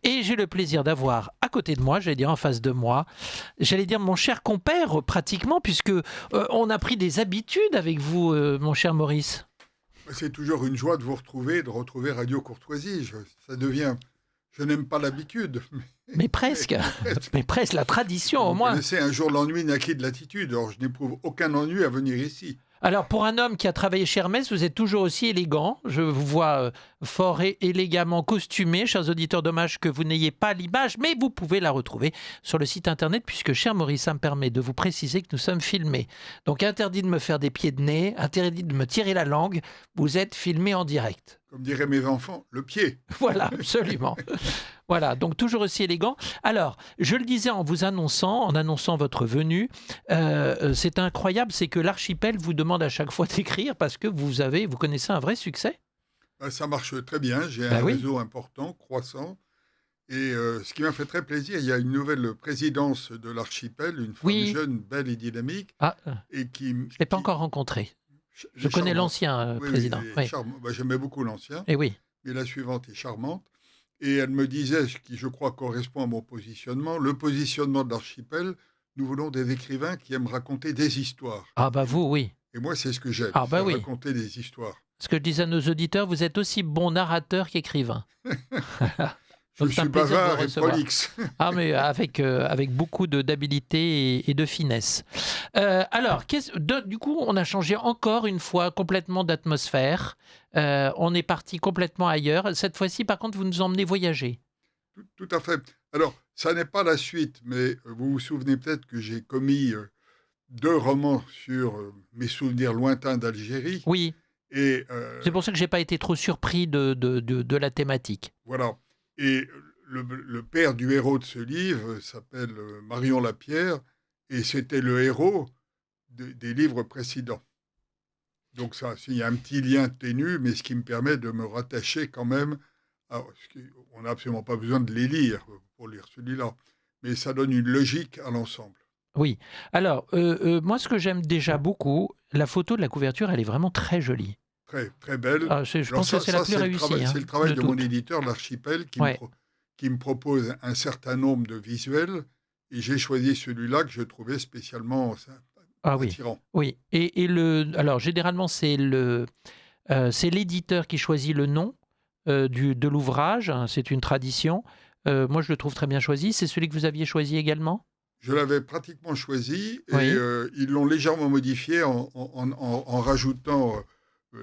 Et j'ai le plaisir d'avoir à côté de moi, j'allais dire en face de moi, j'allais dire mon cher compère pratiquement, puisque on a pris des habitudes avec vous, mon cher Maurice. C'est toujours une joie de vous retrouver, de retrouver Radio Courtoisie. Ça devient, je n'aime pas l'habitude, Mais mais, presque, mais presque. mais presque la tradition au Vous moins. connaissez, un jour l'ennui naquit de l'attitude. Or, je n'éprouve aucun ennui à venir ici. Alors, pour un homme qui a travaillé chez Hermès, vous êtes toujours aussi élégant. Je vous vois fort et élégamment costumé. Chers auditeurs, dommage que vous n'ayez pas l'image, mais vous pouvez la retrouver sur le site internet, puisque, cher Maurice, ça me permet de vous préciser que nous sommes filmés. Donc, interdit de me faire des pieds de nez, interdit de me tirer la langue. Vous êtes filmé en direct. Comme diraient mes enfants, le pied. Voilà, absolument. Voilà, donc toujours aussi élégant. Alors, je le disais en vous annonçant, en annonçant votre venue, c'est incroyable, c'est que l'archipel vous demande à chaque fois d'écrire parce que vous connaissez un vrai succès. Ça marche très bien. J'ai Ben un oui, réseau important, croissant. Et ce qui m'a fait très plaisir, il y a une nouvelle présidence de l'archipel, une femme oui. jeune, belle et dynamique, Ah, et je ne l'ai pas encore rencontré. elle Je est connais charmante. l'ancien Oui, oui, président. elle est Oui, charmante. J'aimais beaucoup l'ancien, et oui. mais la suivante est charmante. Et elle me disait, ce qui je crois correspond à mon positionnement, le positionnement de l'archipel, nous voulons des écrivains qui aiment raconter des histoires. Ah bah vous, oui. Et moi, c'est ce que j'aime, Ah c'est bah oui. raconter des histoires. Ce que je disais à nos auditeurs, vous êtes aussi bon narrateur qu'écrivain. Je Donc c'est un suis plaisir de vous bavard et recevoir. prolixe. Ah, mais avec beaucoup d'habileté et de finesse. Alors, du coup, on a changé encore une fois complètement d'atmosphère. On est parti complètement ailleurs. Cette fois-ci, par contre, vous nous emmenez voyager. Tout à fait. Alors, ça n'est pas la suite, mais vous vous souvenez peut-être que j'ai commis 2 romans sur mes souvenirs lointains d'Algérie. Oui, Et c'est pour ça que j'ai pas été trop surpris de la thématique. voilà. Et le père du héros de ce livre s'appelle Marion Lapierre, et c'était le héros des livres précédents. Donc ça, il y a un petit lien ténu, mais ce qui me permet de me rattacher quand même on n'a absolument pas besoin de les lire pour lire celui-là, mais ça donne une logique à l'ensemble. Oui. Alors, moi, ce que j'aime déjà beaucoup, la photo de la couverture, elle est vraiment très jolie. Très, très belle. Ah, je Alors pense que c'est la plus c'est réussie, c'est le travail de de mon toutes. éditeur, l'Archipel, Ouais. qui me propose un certain nombre de visuels, et j'ai choisi celui-là que je trouvais spécialement Ah oui, attirant. oui. Alors généralement c'est l'éditeur qui choisit le nom de l'ouvrage. Hein, c'est une tradition. Moi je le trouve très bien choisi. C'est celui que vous aviez choisi également? Je l'avais pratiquement choisi, et Oui. ils l'ont légèrement modifié en rajoutant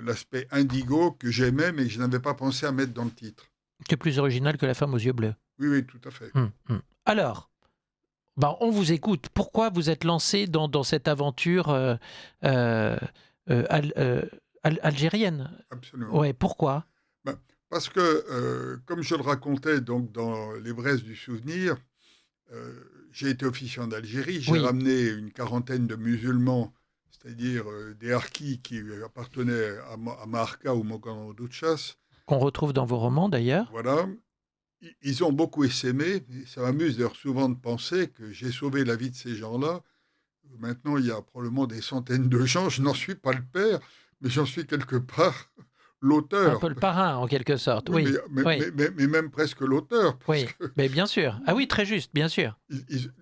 l'aspect indigo que j'aimais, mais que je n'avais pas pensé à mettre dans le titre. C'est plus original que La femme aux yeux bleus. Oui, oui, tout à fait. Alors, ben, on vous écoute. Pourquoi vous êtes lancé dans cette aventure euh, algérienne? Absolument. Ouais, pourquoi? Ben, parce que, comme je le racontais donc dans Les Braises du souvenir, j'ai été officiant d'Algérie, j'ai Oui, ramené une quarantaine de musulmans, c'est-à-dire des harkis qui appartenaient à Marca ou Mogandou de chasse. qu'on retrouve dans vos romans d'ailleurs. Voilà. Ils ont beaucoup essaimé. Ça m'amuse d'ailleurs souvent de penser que j'ai sauvé la vie de ces gens-là. Maintenant, il y a probablement des centaines de gens. Je n'en suis pas le père, mais j'en suis quelque part Un l'auteur. peu le parrain en quelque sorte. Oui, Oui, oui. mais même presque l'auteur, parce Oui, que mais bien sûr. Ah oui, très juste, bien sûr.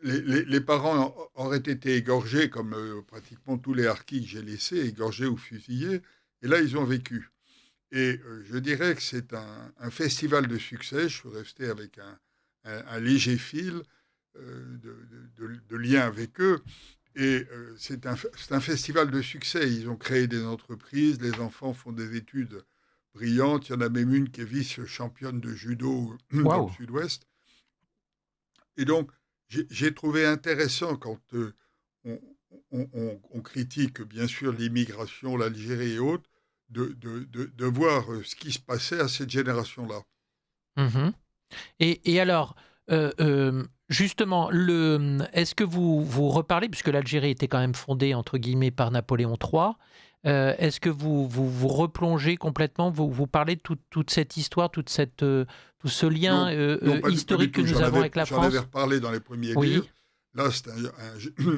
les parents auraient été égorgés, comme pratiquement tous les harkis que j'ai laissés, égorgés ou fusillés. Et là, ils ont vécu. Et je dirais que c'est un festival de succès. Je suis resté avec un léger fil de lien avec eux. Et c'est un festival de succès. Ils ont créé des entreprises, les enfants font des études brillantes. Il y en a même une qui est vice-championne de judo dans le Waouh. sud-ouest. Et donc, j'ai trouvé intéressant quand on, on critique bien sûr l'immigration, l'Algérie et autres, de voir ce qui se passait à cette génération-là. Mhm. Et alors, justement, est-ce que vous reparlez, puisque l'Algérie était quand même fondée, entre guillemets, par Napoléon III, est-ce que vous replongez complètement, vous parlez de toute cette histoire, tout ce lien Non, non, pas du historique que tout. nous avons avec la J'en avais France? reparlé dans les premiers livres. Oui, Là, c'est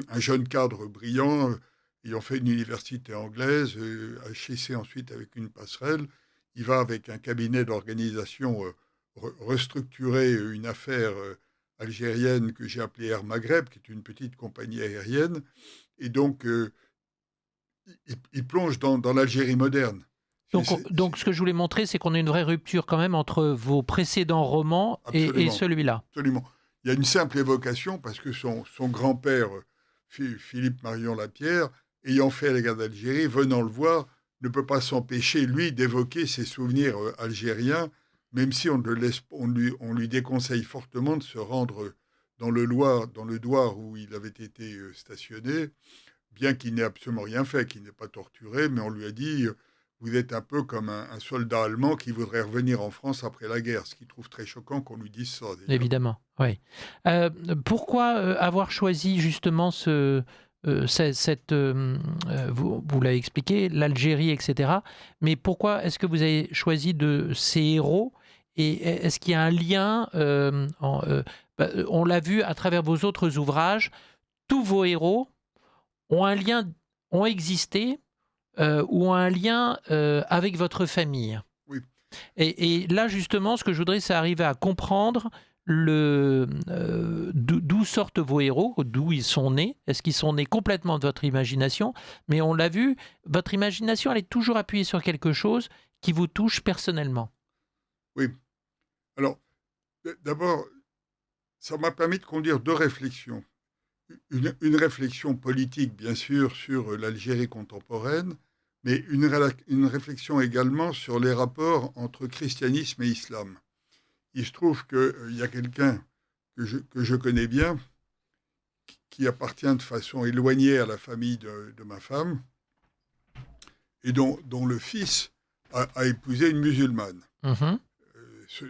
un jeune cadre brillant, ayant fait une université anglaise, à HEC ensuite avec une passerelle. Il va avec un cabinet d'organisation restructurer une affaire algérienne que j'ai appelée Air Maghreb, qui est une petite compagnie aérienne. Et donc, il plonge dans l'Algérie moderne. Donc, ce que je voulais montrer, c'est qu'on a une vraie rupture quand même entre vos précédents romans et celui-là. Absolument. Il y a une simple évocation parce que son grand-père, Philippe Marion Lapierre, ayant fait la guerre d'Algérie, venant le voir, ne peut pas s'empêcher, lui, d'évoquer ses souvenirs algériens, même si on lui déconseille fortement de se rendre dans le Douar où il avait été stationné, bien qu'il n'ait absolument rien fait, qu'il n'ait pas torturé, mais on lui a dit vous êtes un peu comme un soldat allemand qui voudrait revenir en France après la guerre, ce qu'il trouve très choquant qu'on lui dise ça. Déjà. Évidemment, oui. Pourquoi avoir choisi justement vous l'avez expliqué, l'Algérie, etc. Mais pourquoi est-ce que vous avez choisi ces héros et est-ce qu'il y a un lien on l'a vu à travers vos autres ouvrages, tous vos héros ont un lien, ont existé ou ont un lien avec votre famille. Oui. Et là, justement, ce que je voudrais, c'est arriver à comprendre d'où sortent vos héros, d'où ils sont nés. Est-ce qu'ils sont nés complètement de votre imagination? Mais on l'a vu, votre imagination, elle est toujours appuyée sur quelque chose qui vous touche personnellement. Oui. Alors, d'abord, ça m'a permis de conduire deux réflexions. Une réflexion politique, bien sûr, sur l'Algérie contemporaine, mais une réflexion également sur les rapports entre christianisme et islam. Il se trouve qu'il y a quelqu'un que je connais bien, qui appartient de façon éloignée à la famille de ma femme, et dont le fils a épousé une musulmane. Mmh.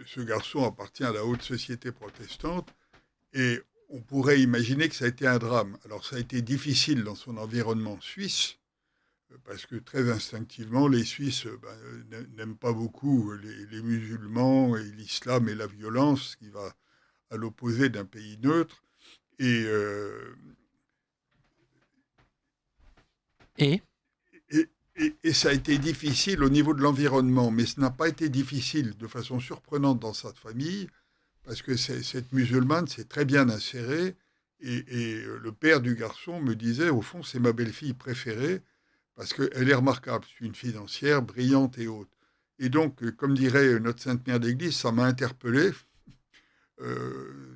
Ce garçon appartient à la haute société protestante, et on pourrait imaginer que ça a été un drame. Alors ça a été difficile dans son environnement suisse, parce que très instinctivement, les Suisses n'aiment pas beaucoup les musulmans et l'islam et la violence, ce qui va à l'opposé d'un pays neutre. Et ça a été difficile au niveau de l'environnement, mais ce n'a pas été difficile de façon surprenante dans sa famille, parce que cette musulmane s'est très bien insérée, et le père du garçon me disait, au fond, c'est ma belle-fille préférée, parce qu'elle est remarquable, c'est une financière brillante et haute. Et donc, comme dirait notre Sainte Mère d'Église, ça m'a interpellé.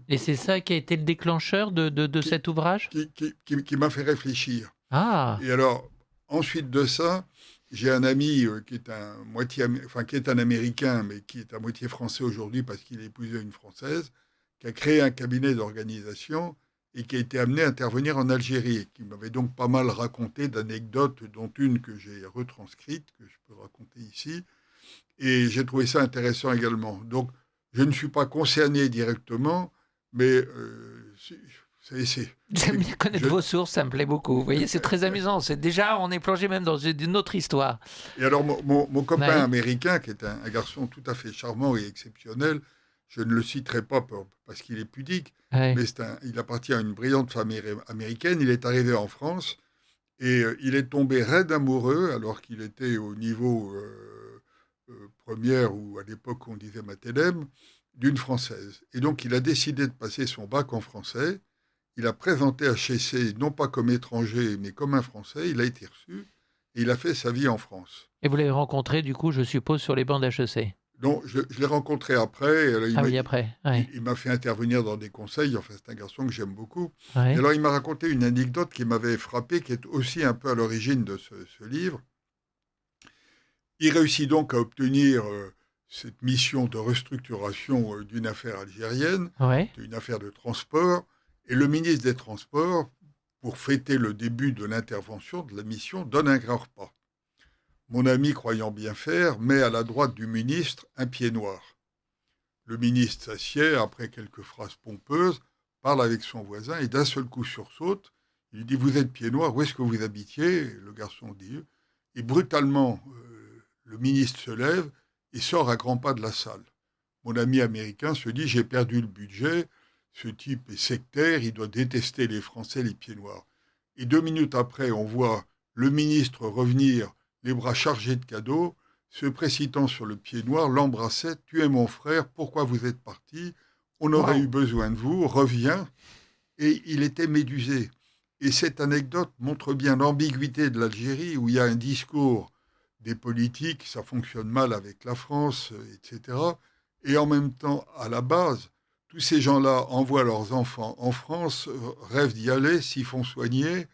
Et c'est ça qui a été le déclancheur de cet ouvrage? Qui m'a fait réfléchir. Ah. Et alors, ensuite de ça, j'ai un ami qui est un Américain, mais qui est à moitié français aujourd'hui parce qu'il a épousé une Française, qui a créé un cabinet d'organisation et qui a été amené à intervenir en Algérie, qui m'avait donc pas mal raconté d'anecdotes, dont une que j'ai retranscrite, que je peux raconter ici, et j'ai trouvé ça intéressant également. Donc, je ne suis pas concerné directement, mais J'aime bien connaître vos sources, ça me plaît beaucoup. Vous voyez, c'est très amusant. Déjà, on est plongé même dans une autre histoire. Et alors, mon copain américain, qui est un garçon tout à fait charmant et exceptionnel, je ne le citerai pas parce qu'il est pudique, mais il appartient à une brillante famille américaine. Il est arrivé en France et il est tombé raide amoureux, alors qu'il était au niveau première, ou à l'époque on disait Matélème, d'une Française. Et donc, il a décidé de passer son bac en français. Il a présenté HEC, non pas comme étranger, mais comme un Français. Il a été reçu et il a fait sa vie en France. Et vous l'avez rencontré, du coup, je suppose, sur les bancs d'HEC? Non, je l'ai rencontré après. Il m'a fait intervenir dans des conseils. Enfin, c'est un garçon que j'aime beaucoup. Ouais. Et alors, il m'a raconté une anecdote qui m'avait frappé, qui est aussi un peu à l'origine de ce livre. Il réussit donc à obtenir cette mission de restructuration d'une affaire algérienne, d'une affaire de transport. Et le ministre des Transports, pour fêter le début de l'intervention de la mission, donne un grand repas. Mon ami, croyant bien faire, met à la droite du ministre un pied noir. Le ministre s'assied, après quelques phrases pompeuses, parle avec son voisin et d'un seul coup sursaute. Il dit « Vous êtes pied noir, où est-ce que vous habitiez ?» Le garçon dit « Et brutalement, le ministre se lève et sort à grands pas de la salle. Mon ami américain se dit « J'ai perdu le budget. Ce type est sectaire, il doit détester les Français, les pieds noirs. » Et 2 minutes après, on voit le ministre revenir, les bras chargés de cadeaux, se précipitant sur le pied noir, l'embrassait. « Tu es mon frère, pourquoi vous êtes parti? On aurait eu besoin de vous, reviens. » Et il était médusé. Et cette anecdote montre bien l'ambiguïté de l'Algérie, où il y a un discours des politiques, ça fonctionne mal avec la France, etc. Et en même temps, à la base, tous ces gens-là envoient leurs enfants en France, rêvent d'y aller, s'y font soigner,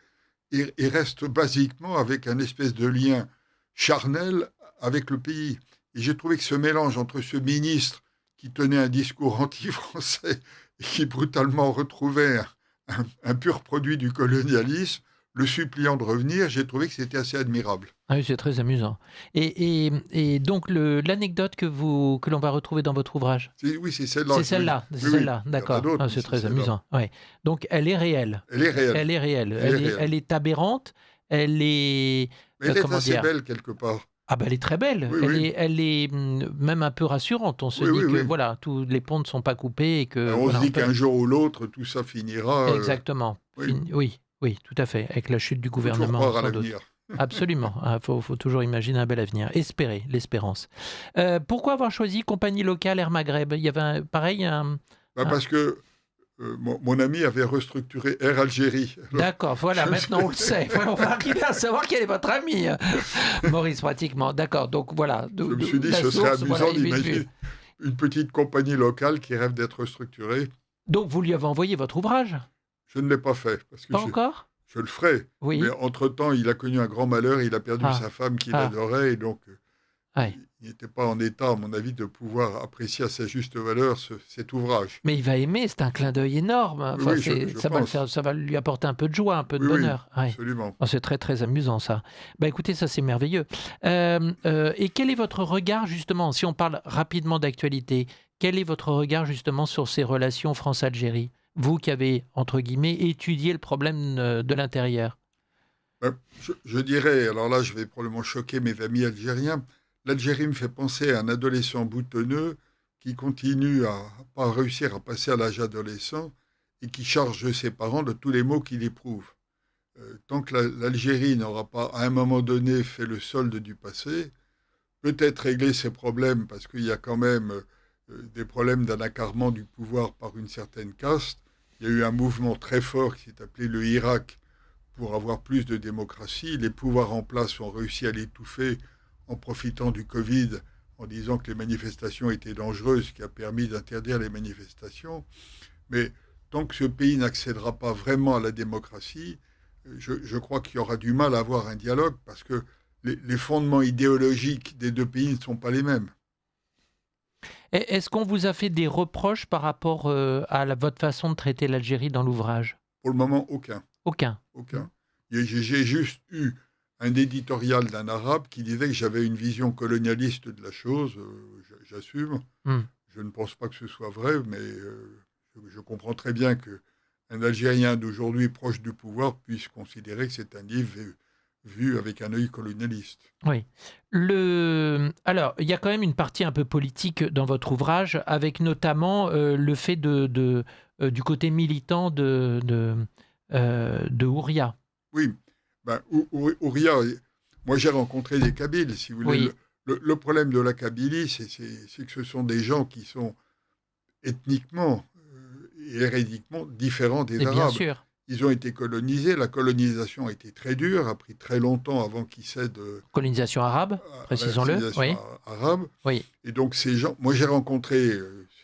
et restent basiquement avec un espèce de lien charnel avec le pays. Et j'ai trouvé que ce mélange entre ce ministre qui tenait un discours anti-français et qui brutalement retrouvait un pur produit du colonialisme, le suppliant de revenir, j'ai trouvé que c'était assez admirable. Ah oui, c'est très amusant. Et donc, l'anecdote que l'on va retrouver dans votre ouvrage, Oui, c'est celle-là. c'est celle-là, Oui, celle-là, il y en a d'accord. d'autres, Ah, mais c'est très celle-là. amusant. Ouais. Donc, elle est réelle. Elle est réelle. Elle est réelle. Elle est réelle. Elle est aberrante. Elle est... Mais elle est comment assez dire belle quelque part. Ah ben elle est très belle. Oui, Elle oui. elle est même un peu rassurante. On se Oui, dit oui, que oui. voilà, tous les ponts ne sont pas coupés et que On voilà, se dit qu'un jour ou l'autre, tout ça finira. exactement. Oui. Oui, oui, tout à fait. Avec la chute du Il faut toujours gouvernement, croire à sans doute. l'avenir. Absolument. Il faut toujours imaginer un bel avenir. Espérer, l'espérance. Pourquoi avoir choisi Compagnie locale Air Maghreb? Il y avait pareil un... Parce que mon ami avait restructuré Air Algérie. D'accord, voilà, maintenant on le sait. On va arriver à savoir quel est votre ami, Maurice, pratiquement. D'accord, donc voilà. Je me suis dit que ce serait amusant d'imaginer une petite compagnie locale qui rêve d'être restructurée. Donc vous lui avez envoyé votre ouvrage? Je ne l'ai pas fait. Parce que pas encore? Je le ferai. Oui. Mais entre-temps, il a connu un grand malheur. Il a perdu sa femme qu'il adorait. Et donc, il n'était pas en état, à mon avis, de pouvoir apprécier à sa juste valeur cet ouvrage. Mais il va aimer, c'est un clin d'œil énorme. Enfin, oui, ça va lui apporter un peu de joie, un peu de oui, bonheur. Oui, absolument. Oh, c'est très, très amusant, ça. Écoutez, ça, c'est merveilleux. Et quel est votre regard, justement, si on parle rapidement d'actualité, quel est votre regard, justement, sur ces relations France-Algérie? Vous qui avez, entre guillemets, étudié le problème de l'intérieur. Je dirais, alors là, je vais probablement choquer mes amis algériens, l'Algérie me fait penser à un adolescent boutonneux qui continue à pas réussir à passer à l'âge adolescent et qui charge ses parents de tous les maux qu'il éprouve. Tant que l'Algérie n'aura pas, à un moment donné, fait le solde du passé, peut-être régler ses problèmes, parce qu'il y a quand même des problèmes d'anacarement du pouvoir par une certaine caste. Il y a eu un mouvement très fort qui s'est appelé le Irak pour avoir plus de démocratie. Les pouvoirs en place ont réussi à l'étouffer en profitant du Covid, en disant que les manifestations étaient dangereuses, ce qui a permis d'interdire les manifestations. Mais tant que ce pays n'accédera pas vraiment à la démocratie, je crois qu'il y aura du mal à avoir un dialogue, parce que les fondements idéologiques des deux pays ne sont pas les mêmes. Est-ce qu'on vous a fait des reproches par rapport à votre façon de traiter l'Algérie dans l'ouvrage? Pour le moment, aucun. Aucun. J'ai juste eu un éditorial d'un arabe qui disait que j'avais une vision colonialiste de la chose. J'assume. Je ne pense pas que ce soit vrai, mais je comprends très bien qu'un Algérien d'aujourd'hui proche du pouvoir puisse considérer que c'est un livre vu avec un œil colonialiste. Oui. Alors, il y a quand même une partie un peu politique dans votre ouvrage, avec notamment le fait du côté militant de Ouria. Oui. Ouria, moi j'ai rencontré des Kabyles, si vous voulez. Oui. Le problème de la Kabylie, c'est que ce sont des gens qui sont ethniquement et hérédiquement différents des Arabes. Bien sûr. Ils ont été colonisés, la colonisation a été très dure, a pris très longtemps avant qu'ils cèdent... Colonisation arabe, précisons-le. Arabe. Oui. Et donc ces gens... Moi j'ai rencontré,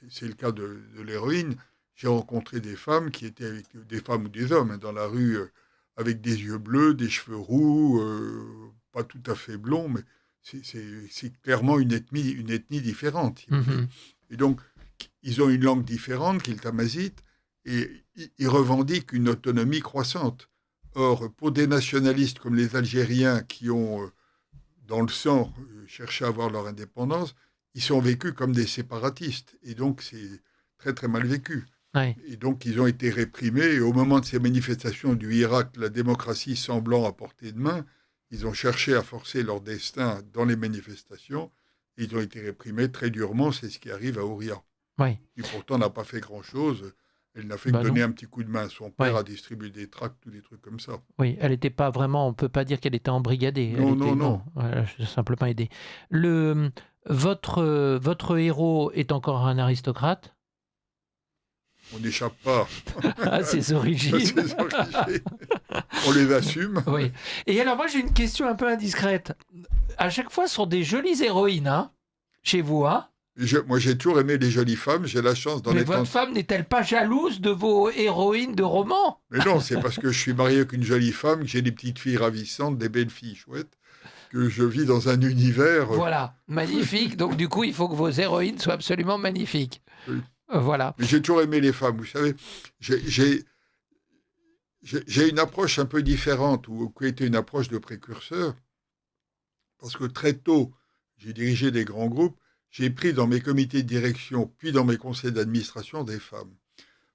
c'est le cas de l'héroïne, j'ai rencontré des femmes qui étaient avec des femmes ou des hommes dans la rue avec des yeux bleus, des cheveux roux, pas tout à fait blonds, mais c'est clairement une ethnie différente. Et donc ils ont une langue différente qu'ils tamazitent, et ils revendiquent une autonomie croissante. Or, pour des nationalistes comme les Algériens qui ont, dans le sang, cherché à avoir leur indépendance, ils sont vécus comme des séparatistes. Et donc, c'est très, très mal vécu. Oui. Et donc, ils ont été réprimés. Et au moment de ces manifestations du Irak, la démocratie semblant à portée de main, ils ont cherché à forcer leur destin dans les manifestations. Et ils ont été réprimés très durement. C'est ce qui arrive à Ouria. Oui. Qui pourtant n'a pas fait grand-chose. Elle n'a fait que Bah donner non. un petit coup de main à son père Ouais. à distribuer des tracts ou des trucs comme ça. Oui, elle n'était pas vraiment, on ne peut pas dire qu'elle était embrigadée. Elle Non, était, non, non. non, elle a simplement aidé. Le, votre héros est encore un aristocrate On n'échappe pas à ses à origines. ses origines. On les assume. Oui. Et alors, moi, j'ai une question un peu indiscrète. À chaque fois, ce sont des jolies héroïnes, hein, chez vous, hein. Moi, j'ai toujours aimé les jolies femmes. J'ai la chance d'en Mais être... votre femme n'est-elle pas jalouse de vos héroïnes de romans? Mais non, c'est parce que je suis marié avec une jolie femme, que j'ai des petites filles ravissantes, des belles filles chouettes, que je vis dans un univers... Voilà, magnifique. Donc, du coup, il faut que vos héroïnes soient absolument magnifiques. Oui. Voilà. Mais j'ai toujours aimé les femmes. Vous savez, j'ai une approche un peu différente, ou qui a été une approche de précurseur, parce que très tôt, j'ai dirigé des grands groupes, j'ai pris dans mes comités de direction, puis dans mes conseils d'administration, des femmes.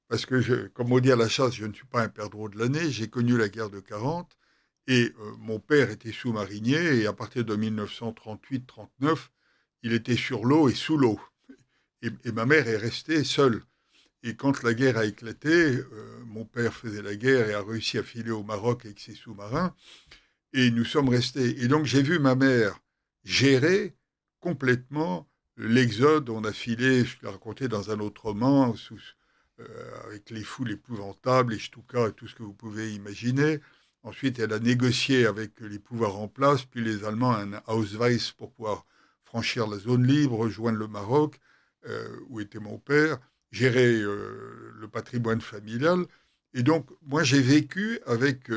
Parce que, comme on dit à la chasse, je ne suis pas un perdreau de l'année, j'ai connu la guerre de 40, et mon père était sous-marinier, et à partir de 1938-39, il était sur l'eau et sous l'eau. Et ma mère est restée seule. Et quand la guerre a éclaté, mon père faisait la guerre et a réussi à filer au Maroc avec ses sous-marins, et nous sommes restés. Et donc j'ai vu ma mère gérer complètement l'exode. On a filé, je l'ai raconté dans un autre roman, avec les foules épouvantables, les Stuka et tout ce que vous pouvez imaginer. Ensuite, elle a négocié avec les pouvoirs en place, puis les Allemands un Ausweis pour pouvoir franchir la zone libre, rejoindre le Maroc, où était mon père, gérer le patrimoine familial. Et donc, moi, j'ai vécu avec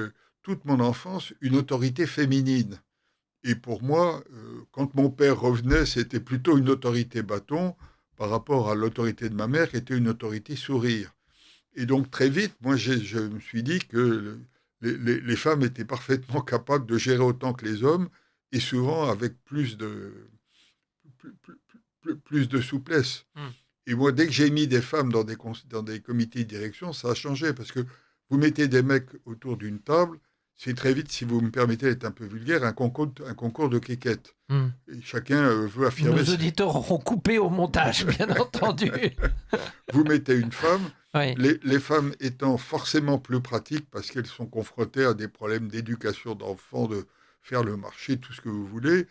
toute mon enfance une autorité féminine. Et pour moi, quand mon père revenait, c'était plutôt une autorité bâton par rapport à l'autorité de ma mère, qui était une autorité sourire. Et donc, très vite, moi, je me suis dit que les femmes étaient parfaitement capables de gérer autant que les hommes, et souvent avec plus de souplesse. Et moi, dès que j'ai mis des femmes dans des comités de direction, ça a changé, parce que vous mettez des mecs autour d'une table, c'est très vite, si vous me permettez d'être un peu vulgaire, un concours de quéquettes. Et chacun veut affirmer... Nos auditeurs auront coupé au montage, bien entendu. Vous mettez une femme, Oui. les femmes étant forcément plus pratiques parce qu'elles sont confrontées à des problèmes d'éducation d'enfants, de faire le marché, tout ce que vous voulez,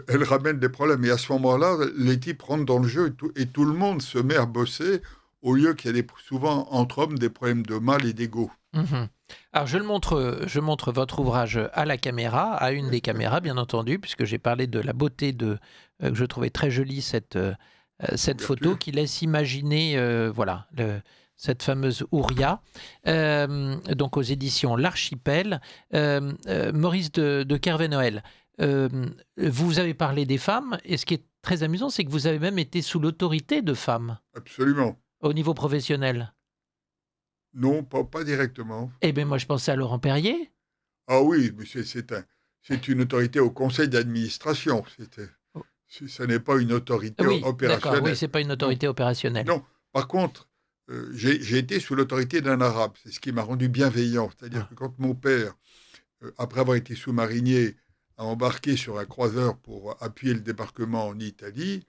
elles ramènent des problèmes. Et à ce moment-là, les types rentrent dans le jeu et tout le monde se met à bosser au lieu qu'il y ait souvent entre hommes des problèmes de mal et d'ego. Alors, je montre votre ouvrage à la caméra, à une des caméras, bien entendu, puisque j'ai parlé de la beauté que je trouvais très jolie, cette photo qui laisse imaginer voilà, cette fameuse Ouria, donc aux éditions L'Archipel. Maurice de Kervé-Noël, vous avez parlé des femmes, et ce qui est très amusant, c'est que vous avez même été sous l'autorité de femmes. Absolument. Au niveau professionnel. Non, pas directement. Eh bien, moi, je pensais à Laurent Perrier. Ah oui, mais c'est une autorité au conseil d'administration. Ce n'est pas une autorité opérationnelle. D'accord, oui, ce n'est pas une autorité opérationnelle. Non, par contre, j'ai été sous l'autorité d'un arabe. C'est ce qui m'a rendu bienveillant. C'est-à-dire que quand mon père, après avoir été sous-marinier, a embarqué sur un croiseur pour appuyer le débarquement en Italie,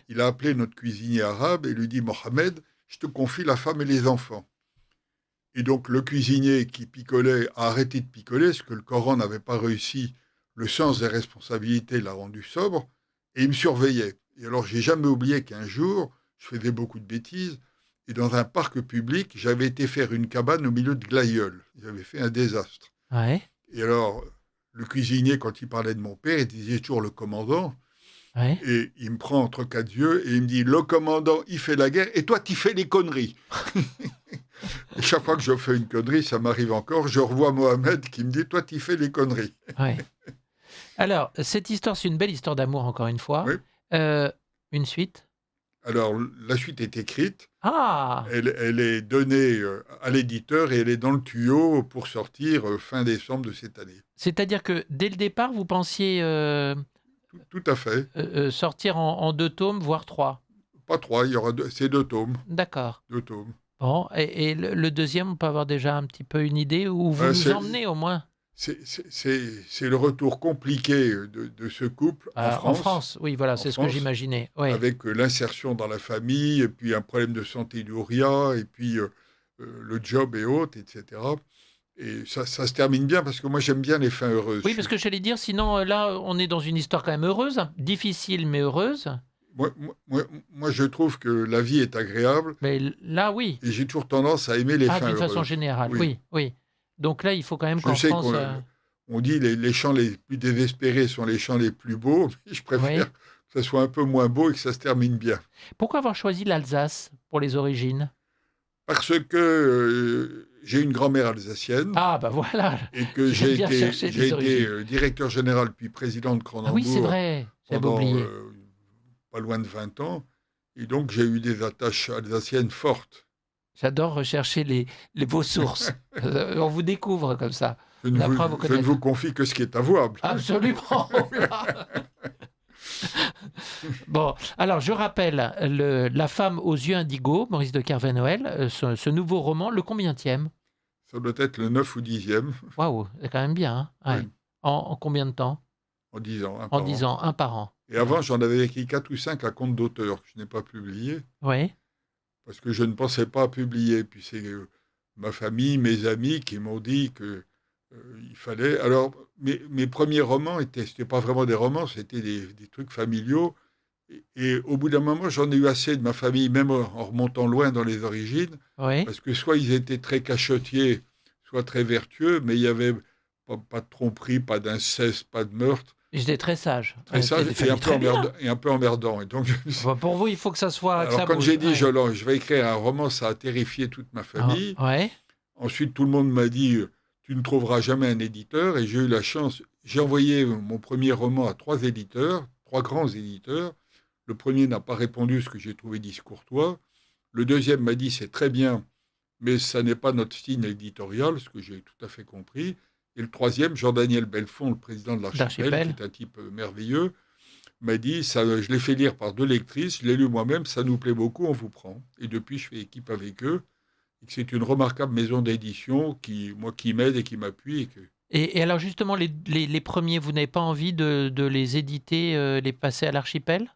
il a appelé notre cuisinier arabe et lui dit « Mohamed, je te confie la femme et les enfants ». Et donc le cuisinier qui picolait a arrêté de picoler, parce que le Coran n'avait pas réussi, le sens des responsabilités l'a rendu sobre, et il me surveillait. Et alors j'ai jamais oublié qu'un jour, je faisais beaucoup de bêtises, et dans un parc public, j'avais été faire une cabane au milieu de glaïeuls. J'avais fait un désastre. Ouais. Et alors, le cuisinier, quand il parlait de mon père, il disait toujours le commandant. Ouais. Et il me prend entre quatre yeux et il me dit « Le commandant, il fait la guerre, et toi, tu fais les conneries !» Et chaque fois que je fais une connerie, ça m'arrive encore, je revois Mohamed qui me dit « Toi, tu fais les conneries !» Ouais. Alors, cette histoire, c'est une belle histoire d'amour, encore une fois. Oui. Une suite? Alors, la suite est écrite. Ah. Elle est donnée à l'éditeur et elle est dans le tuyau pour sortir fin décembre de cette année. C'est-à-dire que dès le départ, vous pensiez Tout à fait. Sortir en 2 tomes, voire 3? Pas 3, c'est 2 tomes. D'accord. 2 tomes. Bon, et le deuxième, on peut avoir déjà un petit peu une idée où vous nous emmenez au moins? C'est le retour compliqué de ce couple en France. En France, oui, voilà, c'est ce que j'imaginais. Ouais. Avec l'insertion dans la famille, et puis un problème de santé d'Ouria, et puis le job est haute, etc. Et ça se termine bien parce que moi j'aime bien les fins heureuses. Oui, parce que j'allais dire, sinon là, on est dans une histoire quand même heureuse, difficile mais heureuse. Moi, je trouve que la vie est agréable Mais là, oui. et j'ai toujours tendance à aimer les fins D'une heureuses. façon générale, oui. Donc là, il faut quand même Je qu'en sais France... on dit les chants les plus désespérés sont les chants les plus beaux, mais je préfère que ça soit un peu moins beau et que ça se termine bien. Pourquoi avoir choisi l'Alsace pour les origines ? Parce que j'ai une grand-mère alsacienne. Ah, bah voilà. Et que j'ai été directeur général puis président de Cronenbourg. Ah oui, c'est vrai, j'avais oublié. Pas loin de 20 ans. Et donc, j'ai eu des attaches alsaciennes fortes. J'adore rechercher vos sources. On vous découvre comme ça. Je ne vous confie que ce qui est avouable. Absolument. Bon, alors je rappelle La femme aux yeux indigo, Maurice de Kervey-Noël, ce nouveau roman, le combienième ? Ça doit être le 9 ou 10e. Waouh, c'est quand même bien. Hein, ouais. Oui. En combien de temps ? En 10 ans. En 10 ans, un par an. Et avant, j'en avais écrit 4 ou 5 à compte d'auteur que je n'ai pas publié. Oui. Parce que je ne pensais pas publier. Puis c'est ma famille, mes amis qui m'ont dit que il fallait... Alors, mes premiers romans, c'était pas vraiment des romans, c'était des trucs familiaux. Et au bout d'un moment, j'en ai eu assez de ma famille, même en remontant loin dans les origines. Oui. Parce que soit ils étaient très cachottiers, soit très vertueux, mais il n'y avait pas de tromperie, pas d'inceste, pas de meurtre. Ils étaient très sages. Très sages et un peu emmerdants. Et donc, pour vous, il faut que ça soit... Alors, quand j'ai dit je vais écrire un roman, ça a terrifié toute ma famille. Ensuite, tout le monde m'a dit tu ne trouveras jamais un éditeur. Et j'ai eu la chance. J'ai envoyé mon premier roman à 3 éditeurs, 3 grands éditeurs. Le premier n'a pas répondu, ce que j'ai trouvé discourtois. Le deuxième m'a dit c'est très bien, mais ça n'est pas notre style éditorial, ce que j'ai tout à fait compris. Et le troisième, Jean-Daniel Belfond, le président de l'Archipel, qui est un type merveilleux, m'a dit, je l'ai fait lire par 2 lectrices, je l'ai lu moi-même, ça nous plaît beaucoup, on vous prend. Et depuis, je fais équipe avec eux. Et c'est une remarquable maison d'édition qui m'aide et qui m'appuie. Et alors justement, les premiers, vous n'avez pas envie de les éditer, les passer à l'Archipel ?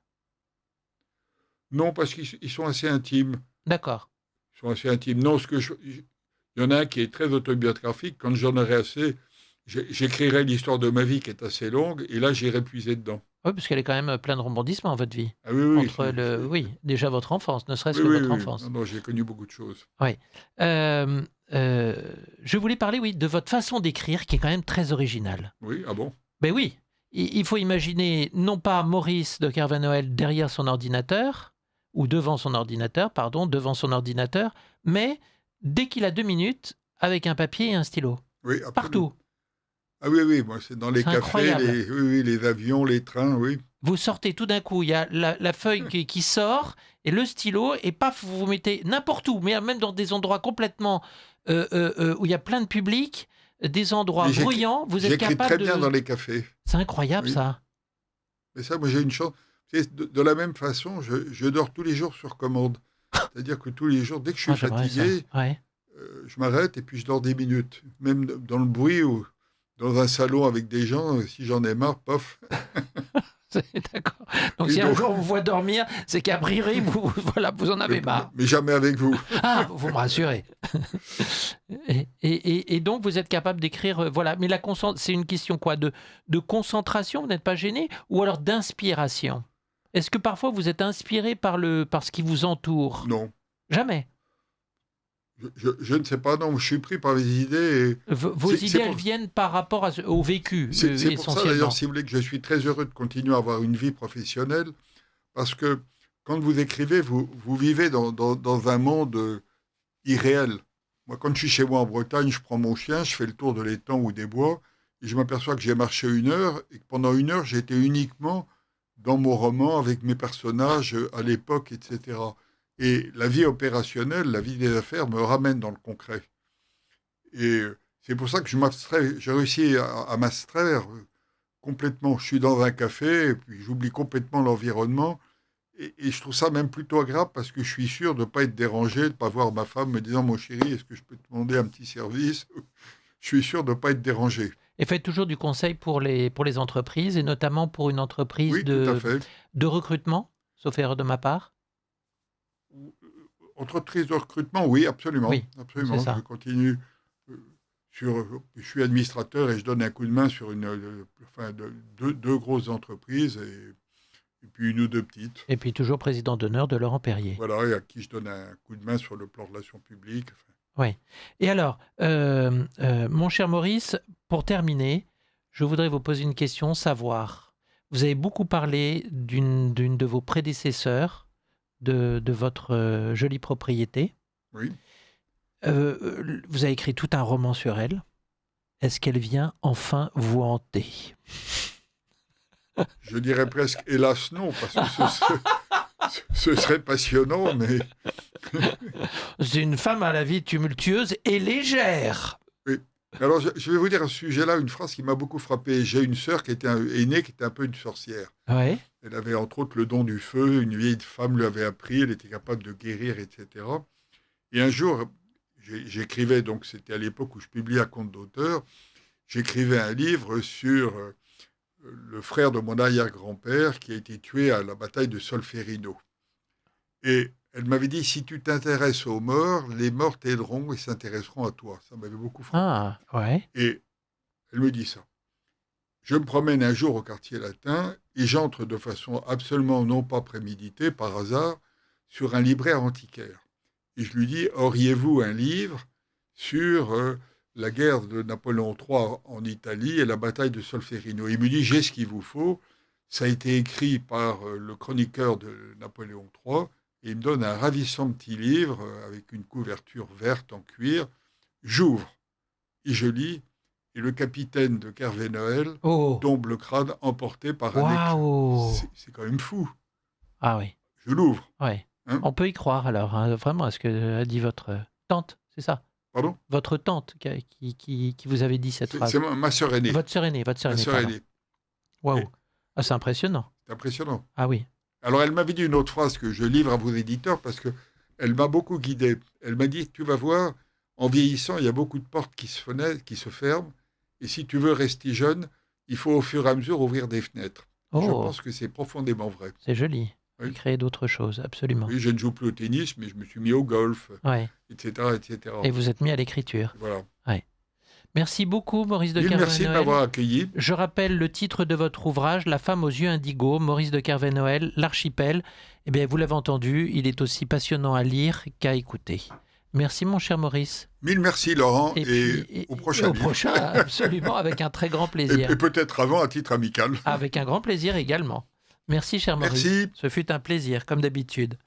Non, parce qu'ils sont assez intimes. D'accord. Ils sont assez intimes. Non, il y en a un qui est très autobiographique. Quand j'en aurai assez, j'écrirai l'histoire de ma vie qui est assez longue, et là, j'irai puiser dedans. Oui, parce qu'elle est quand même pleine de rebondissements, votre vie. Ah oui, oui. Déjà votre enfance, ne serait-ce que votre enfance. Non, j'ai connu beaucoup de choses. Oui. Je voulais parler, de votre façon d'écrire, qui est quand même très originale. Oui, ah bon ? Ben oui. Il faut imaginer, non pas Maurice de Kervey-Noël derrière son ordinateur, ou devant son ordinateur, mais dès qu'il a 2 minutes, avec un papier et un stylo. Oui, absolument. Partout. Ah oui, moi c'est dans les cafés, les avions, les trains, oui. Vous sortez tout d'un coup, il y a la feuille qui sort, et le stylo, et paf, vous mettez n'importe où, mais même dans des endroits complètement où il y a plein de public, des endroits bruyants, vous êtes capable de... J'écris très bien dans les cafés. C'est incroyable, ça. Mais ça, moi j'ai une chance. De la même façon, je dors tous les jours sur commande. C'est-à-dire que tous les jours, dès que je suis fatigué, je m'arrête et puis je dors 10 minutes. Même dans le bruit ou dans un salon avec des gens, si j'en ai marre, pof. D'accord. Donc si un jour on vous voit dormir, c'est qu'a priori, vous en avez marre. Mais jamais avec vous. Ah, vous me rassurez. Et donc vous êtes capable d'écrire, Mais c'est une question quoi, de concentration, vous n'êtes pas gêné, ou alors d'inspiration? Est-ce que parfois vous êtes inspiré par ce qui vous entoure? Non. Jamais. Je ne sais pas, non, je suis pris par les idées. Vos idées, elles viennent par rapport au vécu, c'est pour ça, d'ailleurs, si vous voulez, que je suis très heureux de continuer à avoir une vie professionnelle, parce que quand vous écrivez, vous vivez dans un monde irréel. Moi, quand je suis chez moi en Bretagne, je prends mon chien, je fais le tour de l'étang ou des bois, et je m'aperçois que j'ai marché 1 heure, et que pendant 1 heure, j'étais uniquement dans mon roman, avec mes personnages à l'époque, etc. Et la vie opérationnelle, la vie des affaires me ramène dans le concret. Et c'est pour ça que j'ai réussi à m'abstraire complètement. Je suis dans un café, et puis j'oublie complètement l'environnement. Et je trouve ça même plutôt agréable parce que je suis sûr de ne pas être dérangé, de ne pas voir ma femme me disant « Mon chéri, est-ce que je peux te demander un petit service ?» Je suis sûr de ne pas être dérangé. Et faites toujours du conseil pour les entreprises, et notamment pour une entreprise de recrutement, sauf erreur de ma part? Entreprise de recrutement, oui, absolument. Oui, Absolument. c'est ça. Je continue je suis administrateur et je donne un coup de main sur deux grosses entreprises et puis une ou deux petites. Et puis toujours président d'honneur de Laurent Perrier. Voilà, et à qui je donne un coup de main sur le plan de relations publiques. Oui. Et alors, mon cher Maurice, pour terminer, je voudrais vous poser une question, savoir, vous avez beaucoup parlé d'une de vos prédécesseurs, de votre jolie propriété. Oui. Vous avez écrit tout un roman sur elle. Est-ce qu'elle vient enfin vous hanter? Je dirais presque hélas non, parce que ce serait passionnant, mais... C'est une femme à la vie tumultueuse et légère. Oui. Alors, je vais vous dire à ce sujet-là une phrase qui m'a beaucoup frappé. J'ai une sœur qui était aînée, qui était un peu une sorcière. Ouais. Elle avait entre autres le don du feu, une vieille femme lui avait appris, elle était capable de guérir, etc. Et un jour, j'écrivais, donc c'était à l'époque où je publiais à compte d'auteur, j'écrivais un livre sur le frère de mon arrière-grand-père qui a été tué à la bataille de Solferino. Et elle m'avait dit, si tu t'intéresses aux morts, les morts t'aideront et s'intéresseront à toi. Ça m'avait beaucoup frappé. Ah, ouais. Et elle me dit ça. Je me promène un jour au quartier latin et j'entre de façon absolument non pas préméditée, par hasard, sur un libraire antiquaire. Et je lui dis, auriez-vous un livre sur la guerre de Napoléon III en Italie et la bataille de Solferino? Il me dit, j'ai ce qu'il vous faut. Ça a été écrit par le chroniqueur de Napoléon III. Et il me donne un ravissant petit livre avec une couverture verte en cuir. J'ouvre et je lis. Et le capitaine de Kervé-Noël tombe le crâne emporté par un éclair. C'est quand même fou. Ah oui. Je l'ouvre. Ouais. Hein? On peut y croire alors, hein, vraiment, à ce que a dit votre tante, c'est ça? Pardon? Votre tante qui vous avait dit cette phrase. C'est ma sœur aînée. Votre sœur aînée, Ma sœur aînée. Waouh. Ah, c'est impressionnant. C'est impressionnant. Ah oui. Alors, elle m'avait dit une autre phrase que je livre à vos éditeurs parce qu'elle m'a beaucoup guidé. Elle m'a dit, tu vas voir, en vieillissant, il y a beaucoup de portes qui se ferment. Et si tu veux rester jeune, il faut au fur et à mesure ouvrir des fenêtres. Je pense que c'est profondément vrai. C'est joli. Oui. Et créer d'autres choses, absolument. Oui, je ne joue plus au tennis, mais je me suis mis au golf, etc., etc. Et vous êtes mis à l'écriture. Voilà. Ouais. Merci beaucoup, Maurice de Kervé-Noël. Merci de m'avoir accueilli. Je rappelle le titre de votre ouvrage, La femme aux yeux indigo, Maurice de Kervé-Noël, L'Archipel. Eh bien, vous l'avez entendu, il est aussi passionnant à lire qu'à écouter. Merci, mon cher Maurice. Mille merci, Laurent, et au prochain. Au prochain, absolument, avec un très grand plaisir. Et peut-être avant, à titre amical. Avec un grand plaisir également. Merci, cher Maurice. Merci. Ce fut un plaisir, comme d'habitude.